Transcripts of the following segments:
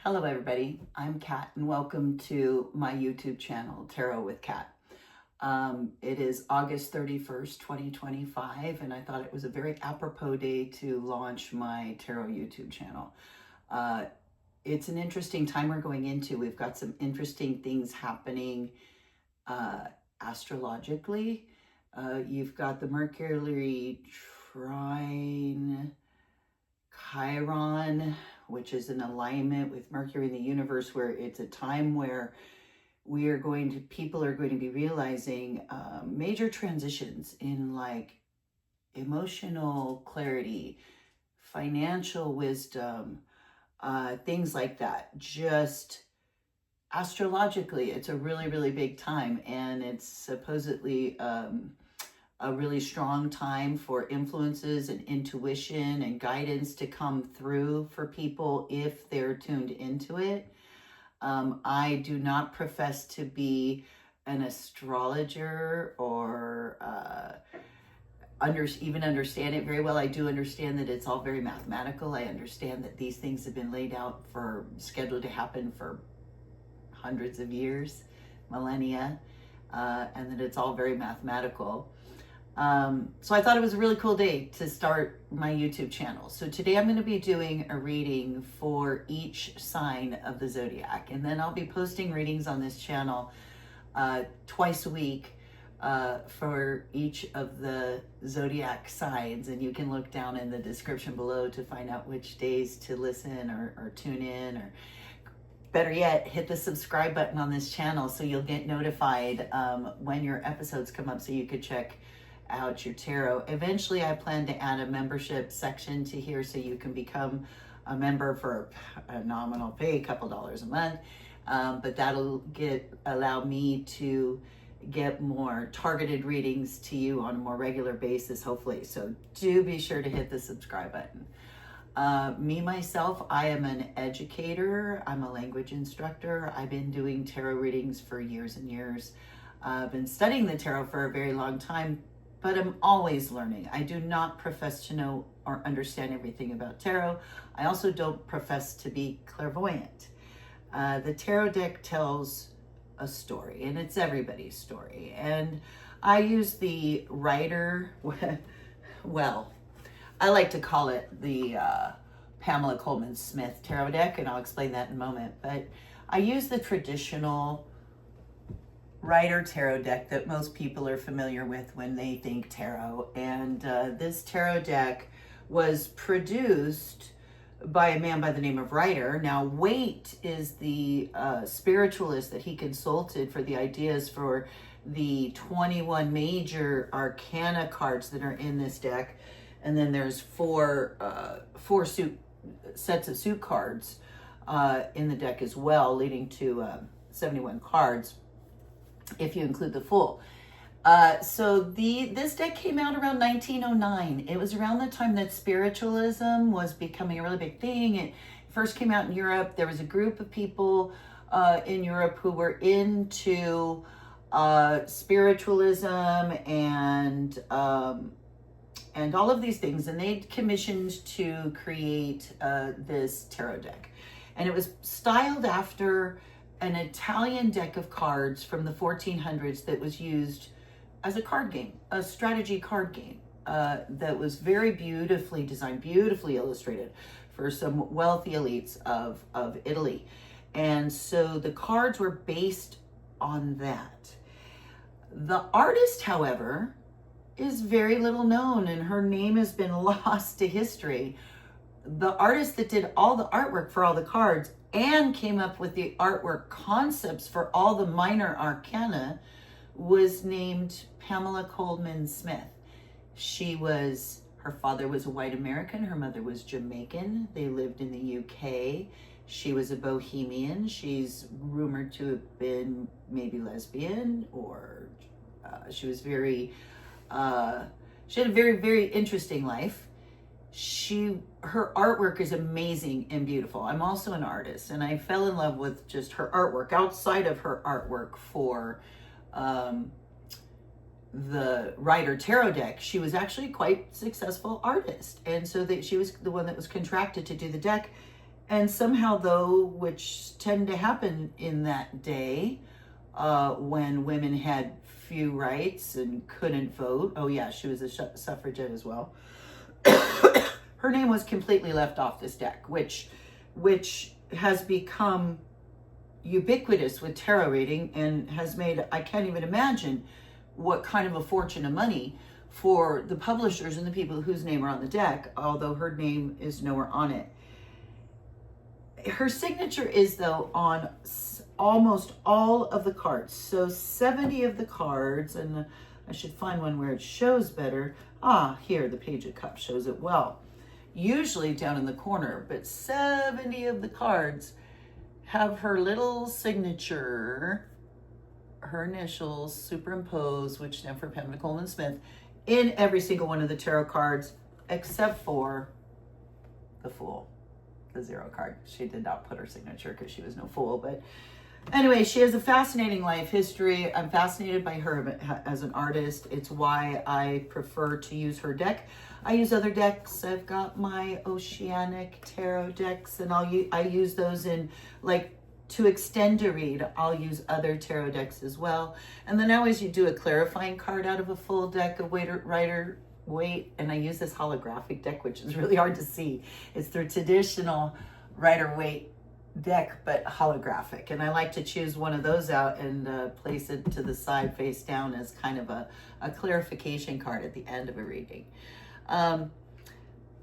Hello everybody, I'm Kat and welcome to my YouTube channel, Tarot with Kat. It is August 31st, 2025, and I thought it was a very apropos day to launch my tarot YouTube channel. It's an interesting time we're going into. We've got some interesting things happening astrologically. You've got the Mercury trine Chiron, which is an alignment with Mercury in the universe, where it's a time where people are going to be realizing major transitions in like emotional clarity, financial wisdom, things like that. Just astrologically, it's a really, really big time, and it's supposedly a really strong time for influences and intuition and guidance to come through for people if they're tuned into it. I do not profess to be an astrologer or even understand it very well. I do understand that it's all very mathematical. I understand that these things have been laid out scheduled to happen for hundreds of years, millennia, and that it's all very mathematical. So I thought it was a really cool day to start my YouTube channel. So today I'm going to be doing a reading for each sign of the zodiac, and then I'll be posting readings on this channel twice a week for each of the zodiac signs, and you can look down in the description below to find out which days to listen or tune in, or better yet, hit the subscribe button on this channel so you'll get notified when your episodes come up, so you could check out your tarot. Eventually, I plan to add a membership section to here so you can become a member for a nominal fee, a couple dollars a month. But that'll allow me to get more targeted readings to you on a more regular basis, hopefully. So do be sure to hit the subscribe button. Myself, I am an educator. I'm a language instructor. I've been doing tarot readings for years and years. I've been studying the tarot for a very long time, but I'm always learning. I do not profess to know or understand everything about tarot. I also don't profess to be clairvoyant. The tarot deck tells a story, and it's everybody's story. And I use the writer, well, I like to call it the Pamela Colman Smith tarot deck, and I'll explain that in a moment. But I use the traditional Rider tarot deck that most people are familiar with when they think tarot. And this tarot deck was produced by a man by the name of Rider. Now, Waite is the spiritualist that he consulted for the ideas for the 21 major arcana cards that are in this deck. And then there's four sets of suit cards in the deck as well, leading to 71 cards, if you include the full. So this deck came out around 1909. It was around the time that spiritualism was becoming a really big thing. It first came out in Europe. There was a group of people in Europe who were into spiritualism and all of these things, and they commissioned to create this tarot deck. And it was styled after an Italian deck of cards from the 1400s that was used as a card game, a strategy card game that was very beautifully designed, beautifully illustrated for some wealthy elites of Italy. And so the cards were based on that. The artist, however, is very little known, and her name has been lost to history. The artist that did all the artwork for all the cards and came up with the artwork concepts for all the minor arcana was named Pamela Colman Smith. Her father was a white American, her mother was Jamaican. They lived in the UK. She was a bohemian. She's rumored to have been maybe lesbian, or she had a very, very interesting life. Her artwork is amazing and beautiful. I'm also an artist, and I fell in love with just her artwork outside of her artwork for the Rider tarot deck. She was actually quite successful artist, and so that she was the one that was contracted to do the deck. And somehow, though, which tend to happen in that day, when women had few rights and couldn't vote. Oh yeah, she was a suffragette as well. Her name was completely left off this deck, which has become ubiquitous with tarot reading and has made, I can't even imagine what kind of a fortune of money for the publishers and the people whose name are on the deck, although her name is nowhere on it. Her signature is, though, on almost all of the cards. So 70 of the cards, and I should find one where it shows better. Ah, here, the Page of Cups shows it well. Usually down in the corner, but 70 of the cards have her little signature, her initials superimposed, which stand for Pamela Colman Smith, in every single one of the tarot cards, except for the Fool, the 0 card. She did not put her signature because she was no fool, but anyway, she has a fascinating life history. I'm fascinated by her as an artist. It's why I prefer to use her deck. I use other decks. I've got my Oceanic tarot decks, and I use those in, like, to extend a read. I'll use other tarot decks as well. And then I always do a clarifying card out of a full deck of Waite, and I use this holographic deck, which is really hard to see. It's the traditional Rider-Waite deck, but holographic, and I like to choose one of those out and place it to the side face down as kind of a clarification card at the end of a reading.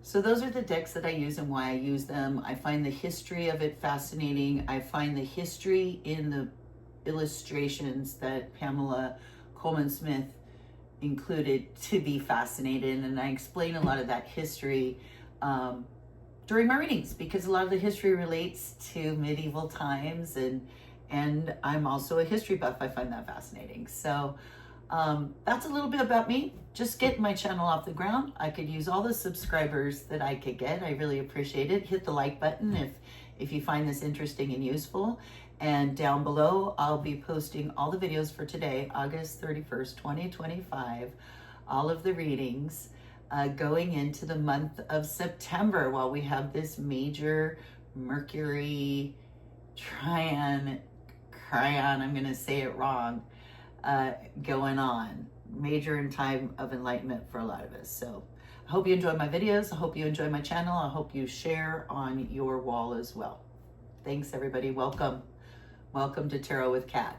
So those are the decks that I use and why I use them. I find the history of it fascinating. I find the history in the illustrations that Pamela Colman Smith included to be fascinating, and I explain a lot of that history during my readings, because a lot of the history relates to medieval times, and I'm also a history buff. I find that fascinating. So that's a little bit about me. Just getting my channel off the ground. I could use all the subscribers that I could get. I really appreciate it. Hit the like button if you find this interesting and useful. And down below, I'll be posting all the videos for today, August 31st, 2025, all of the readings going into the month of September, while we have this major Mercury trine, I'm going to say it wrong, going on. Major in time of enlightenment for a lot of us. So I hope you enjoy my videos. I hope you enjoy my channel. I hope you share on your wall as well. Thanks, everybody. Welcome. Welcome to Tarot with Kat.